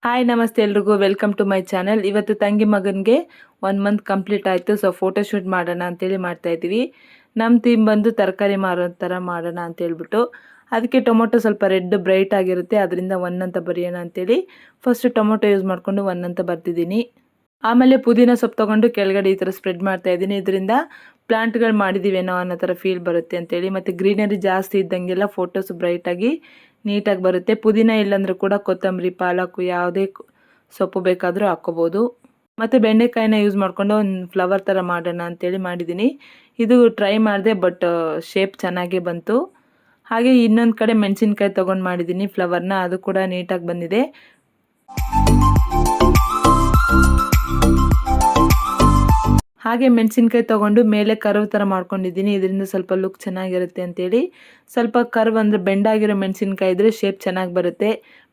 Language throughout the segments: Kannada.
ಹಾಯ್ ನಮಸ್ತೆ ಎಲ್ರಿಗೂ ವೆಲ್ಕಮ್ ಟು ಮೈ ಚಾನಲ್. ಇವತ್ತು ತಂಗಿ ಮಗನಿಗೆ 1 ಮಂತ್ ಕಂಪ್ಲೀಟ್ ಆಯಿತು. ಸೊ ಫೋಟೋಶೂಟ್ ಮಾಡೋಣ ಅಂತೇಳಿ ಮಾಡ್ತಾ ಇದ್ದೀವಿ. ನಮ್ಮ ಥೀಮ್ ಬಂದು ತರಕಾರಿ ಮಾರೋ ಥರ ಮಾಡೋಣ ಅಂತ ಹೇಳ್ಬಿಟ್ಟು, ಅದಕ್ಕೆ ಟೊಮೊಟೊ ಸ್ವಲ್ಪ ರೆಡ್ ಬ್ರೈಟ್ ಆಗಿರುತ್ತೆ, ಅದರಿಂದ 1 ಅಂತ ಬರೆಯೋಣ ಅಂತೇಳಿ ಫಸ್ಟ್ ಟೊಮೊಟೊ ಯೂಸ್ ಮಾಡಿಕೊಂಡು 1 ಅಂತ ಬರ್ತಿದ್ದೀನಿ. ಆಮೇಲೆ ಪುದೀನ ಸೊಪ್ಪು ತೊಗೊಂಡು ಕೆಳಗಡೆ ಈ ಥರ ಸ್ಪ್ರೆಡ್ ಮಾಡ್ತಾ ಇದ್ದೀನಿ. ಇದರಿಂದ ಪ್ಲಾಂಟ್ಗಳು ಮಾಡಿದ್ದೀವೇನೋ ಅನ್ನೋ ಥರ ಫೀಲ್ ಬರುತ್ತೆ ಅಂತೇಳಿ. ಮತ್ತು ಗ್ರೀನರಿ ಜಾಸ್ತಿ ಇದ್ದಂಗೆಲ್ಲ ಫೋಟೋಸ್ ಬ್ರೈಟಾಗಿ ನೀಟಾಗಿ ಬರುತ್ತೆ. ಪುದೀನ ಇಲ್ಲಾಂದ್ರೂ ಕೂಡ ಕೊತ್ತಂಬರಿ, ಪಾಲಕು ಯಾವುದೇ ಸೊಪ್ಪು ಬೇಕಾದರೂ ಹಾಕ್ಕೋಬೋದು. ಮತ್ತು ಬೆಂಡೆಕಾಯಿನ ಯೂಸ್ ಮಾಡಿಕೊಂಡು ಒಂದು ಫ್ಲವರ್ ಥರ ಮಾಡೋಣ ಅಂತೇಳಿ ಮಾಡಿದ್ದೀನಿ. ಇದು ಟ್ರೈ ಮಾಡಿದೆ, ಬಟ್ ಶೇಪ್ ಚೆನ್ನಾಗೇ ಬಂತು. ಹಾಗೆ ಇನ್ನೊಂದು ಕಡೆ ಮೆಣಸಿನ್ಕಾಯಿ ತೊಗೊಂಡು ಮಾಡಿದ್ದೀನಿ ಫ್ಲವರ್ನ, ಅದು ಕೂಡ ನೀಟಾಗಿ ಬಂದಿದೆ. ಹಾಗೆ ಮೆಣಸಿನ್ಕಾಯಿ ತೊಗೊಂಡು ಮೇಲೆ ಕರ್ವ್ ಥರ ಮಾಡ್ಕೊಂಡಿದ್ದೀನಿ. ಇದರಿಂದ ಸ್ವಲ್ಪ ಲುಕ್ ಚೆನ್ನಾಗಿರುತ್ತೆ ಅಂತೇಳಿ. ಸ್ವಲ್ಪ ಕರ್ವ್ ಅಂದರೆ ಬೆಂಡಾಗಿರೋ ಮೆಣಸಿನ್ಕಾಯಿ ಇದ್ದರೆ ಶೇಪ್ ಚೆನ್ನಾಗಿ ಬರುತ್ತೆ.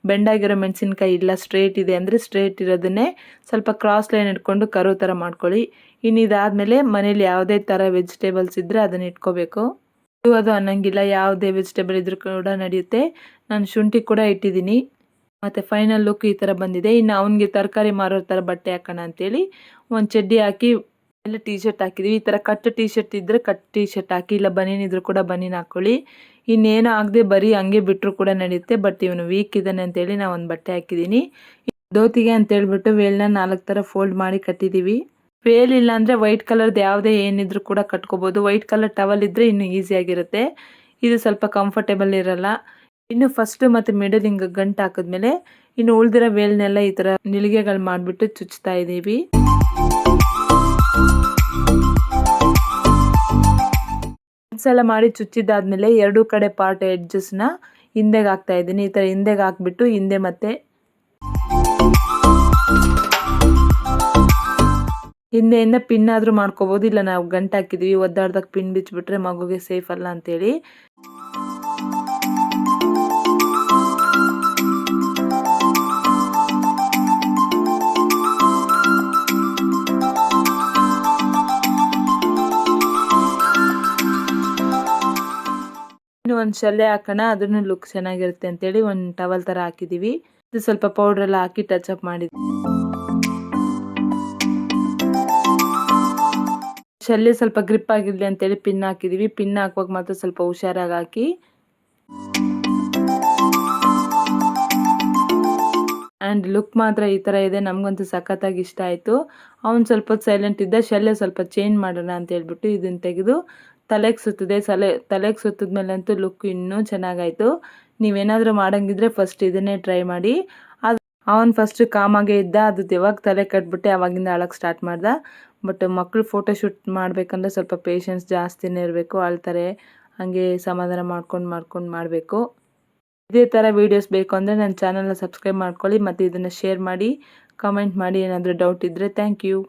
ಬೆಂಡಾಗಿರೋ ಮೆಣಸಿನ್ಕಾಯಿ ಇಲ್ಲ, ಸ್ಟ್ರೇಟ್ ಇದೆ ಅಂದರೆ ಸ್ಟ್ರೇಟ್ ಇರೋದನ್ನೇ ಸ್ವಲ್ಪ ಕ್ರಾಸ್ ಲೈನ್ ಇಟ್ಕೊಂಡು ಕರ್ವ್ ಥರ ಮಾಡ್ಕೊಳ್ಳಿ. ಇನ್ನು ಇದಾದಮೇಲೆ ಮನೇಲಿ ಯಾವುದೇ ಥರ ವೆಜಿಟೇಬಲ್ಸ್ ಇದ್ದರೆ ಅದನ್ನು ಇಟ್ಕೋಬೇಕು. ಅದು ಅನ್ನಂಗಿಲ್ಲ, ಯಾವುದೇ ವೆಜಿಟೇಬಲ್ ಇದ್ರೂ ಕೂಡ ನಡೆಯುತ್ತೆ. ನಾನು ಶುಂಠಿ ಕೂಡ ಇಟ್ಟಿದ್ದೀನಿ. ಮತ್ತು ಫೈನಲ್ ಲುಕ್ ಈ ಥರ ಬಂದಿದೆ. ಇನ್ನು ಅವನಿಗೆ ತರಕಾರಿ ಮಾರೋ ಥರ ಬಟ್ಟೆ ಹಾಕೋಣ ಅಂತೇಳಿ ಒಂದು ಚಡ್ಡಿ ಹಾಕಿ ಎಲ್ಲ ಟೀ ಶರ್ಟ್ ಹಾಕಿದ್ದೀವಿ. ಈ ಥರ ಕಟ್ ಟೀ ಶರ್ಟ್ ಇದ್ದರೆ ಕಟ್ ಟೀ ಶರ್ಟ್ ಹಾಕಿ, ಇಲ್ಲ ಬನೀನ್ ಇದ್ರೂ ಕೂಡ ಬನೀನ್ ಹಾಕ್ಕೊಳ್ಳಿ. ಇನ್ನೇನು ಆಗದೆ ಬರೀ ಹಂಗೆ ಬಿಟ್ಟರು ಕೂಡ ನಡೆಯುತ್ತೆ. ಬಟ್ ಇವನು ವೀಕ್ ಇದ್ದಾನೆ ಅಂತೇಳಿ ನಾನು ಒಂದು ಬಟ್ಟೆ ಹಾಕಿದ್ದೀನಿ. ಧೋತಿಗೆ ಅಂತೇಳ್ಬಿಟ್ಟು ವೇಲ್ನ 4 ಥರ ಫೋಲ್ಡ್ ಮಾಡಿ ಕಟ್ಟಿದ್ದೀವಿ. ವೇಲ್ ಇಲ್ಲ ಅಂದರೆ ವೈಟ್ ಕಲರ್ದು ಯಾವುದೇ ಏನಿದ್ರು ಕೂಡ ಕಟ್ಕೋಬೋದು. ವೈಟ್ ಕಲರ್ ಟವಲ್ ಇದ್ದರೆ ಇನ್ನೂ ಈಸಿಯಾಗಿರುತ್ತೆ. ಇದು ಸ್ವಲ್ಪ ಕಂಫರ್ಟೇಬಲ್ ಇರಲ್ಲ. ಇನ್ನು ಫಸ್ಟು ಮತ್ತು ಮಿಡಲ್ ಹಿಂಗೆ ಗಂಟು ಹಾಕಿದ್ಮೇಲೆ ಇನ್ನು ಉಳಿದಿರೋ ವೇಲ್ನೆಲ್ಲ ಈ ಥರ ನಿಲಿಗೆಗಳು ಮಾಡಿಬಿಟ್ಟು ಚುಚ್ತಾ ಇದ್ದೀವಿ. ಸಲ ಮಾಡಿ ಚುಚ್ಚಿದ್ದಾದ್ಮೇಲೆ ಎರಡೂ ಕಡೆ ಪಾರ್ಟ್ ಎಡ್ಜಸ್ನ ಹಿಂದೆಗೆ ಹಾಕ್ತಾ ಇದ್ದೀನಿ. ಈ ಥರ ಹಿಂದೆಗೆ ಹಾಕ್ಬಿಟ್ಟು ಹಿಂದೆ ಮತ್ತೆ ಹಿಂದೆಯಿಂದ ಪಿನ್ ಆದರೂ ಮಾಡ್ಕೋಬೋದು, ಇಲ್ಲ ನಾವು ಗಂಟು ಹಾಕಿದ್ದೀವಿ ಒದ್ದಾಡ್ದಾಗ ಪಿನ್ ಬಿಚ್ಚಿಬಿಟ್ರೆ ಮಗುಗೆ ಸೇಫ್ ಅಲ್ಲ ಅಂತೇಳಿ. ಇನ್ನು ಒಂದು ಶಲ್ಯ ಹಾಕೋಣ, ಅದನ್ನು ಲುಕ್ ಚೆನ್ನಾಗಿರುತ್ತೆ ಅಂತೇಳಿ ಒಂದು ಟವಲ್ ಥರ ಹಾಕಿದ್ದೀವಿ. ಇದು ಸ್ವಲ್ಪ ಪೌಡ್ರೆಲ್ಲ ಹಾಕಿ ಟಚ್ ಅಪ್ ಮಾಡಿದ್ವಿ. ಶಲ್ಯ ಸ್ವಲ್ಪ ಗ್ರಿಪ್ ಆಗಿರಲಿ ಅಂತೇಳಿ ಪಿನ್ ಹಾಕಿದ್ದೀವಿ. ಪಿನ್ ಹಾಕುವಾಗ ಮಾತ್ರ ಸ್ವಲ್ಪ ಹುಷಾರಾಗಿ ಹಾಕಿ. ಆ್ಯಂಡ್ ಲುಕ್ ಮಾತ್ರ ಈ ಥರ ಇದೆ. ನಮಗಂತೂ ಸಖತ್ತಾಗಿ ಇಷ್ಟ ಆಯಿತು. ಅವ್ನು ಸ್ವಲ್ಪ ಹೊತ್ತು ಸೈಲೆಂಟ್ ಇದ್ದ, ಶಲ್ಯ ಸ್ವಲ್ಪ ಚೇಂಜ್ ಮಾಡೋಣ ಅಂತ ಹೇಳ್ಬಿಟ್ಟು ಇದನ್ನು ತೆಗೆದು ತಲೆಗೆ ಸುತ್ತದೆ. ತಲೆಗೆ ಸುತ್ತಿದ್ಮೇಲಂತೂ ಲುಕ್ ಇನ್ನೂ ಚೆನ್ನಾಗಾಯಿತು. ನೀವೇನಾದರೂ ಮಾಡೋಂಗಿದ್ರೆ ಫಸ್ಟ್ ಇದನ್ನೇ ಟ್ರೈ ಮಾಡಿ. ಅದು ಅವನು ಫಸ್ಟ್ ಕಾಮಾಗೇ ಇದ್ದ, ಅದು ಯಾವಾಗ ತಲೆ ಕಟ್ಬಿಟ್ಟೆ ಅವಾಗಿಂದ ಅಳಕ್ಕೆ ಸ್ಟಾರ್ಟ್ ಮಾಡ್ದ. ಬಟ್ ಮಕ್ಕಳು ಫೋಟೋಶೂಟ್ ಮಾಡಬೇಕಂದ್ರೆ ಸ್ವಲ್ಪ ಪೇಷನ್ಸ್ ಜಾಸ್ತಿನೇ ಇರಬೇಕು. ಅಳ್ತಾರೆ, ಹಾಗೆ ಸಮಾಧಾನ ಮಾಡ್ಕೊಂಡು ಮಾಡಬೇಕು. ಇದೇ ಥರ ವೀಡಿಯೋಸ್ ಬೇಕು ಅಂದರೆ ನನ್ನ ಚಾನಲ್ನ ಸಬ್ಸ್ಕ್ರೈಬ್ ಮಾಡ್ಕೊಳ್ಳಿ ಮತ್ತು ಇದನ್ನು ಶೇರ್ ಮಾಡಿ, ಕಮೆಂಟ್ ಮಾಡಿ ಏನಾದರೂ ಡೌಟ್ ಇದ್ದರೆ. Thank you.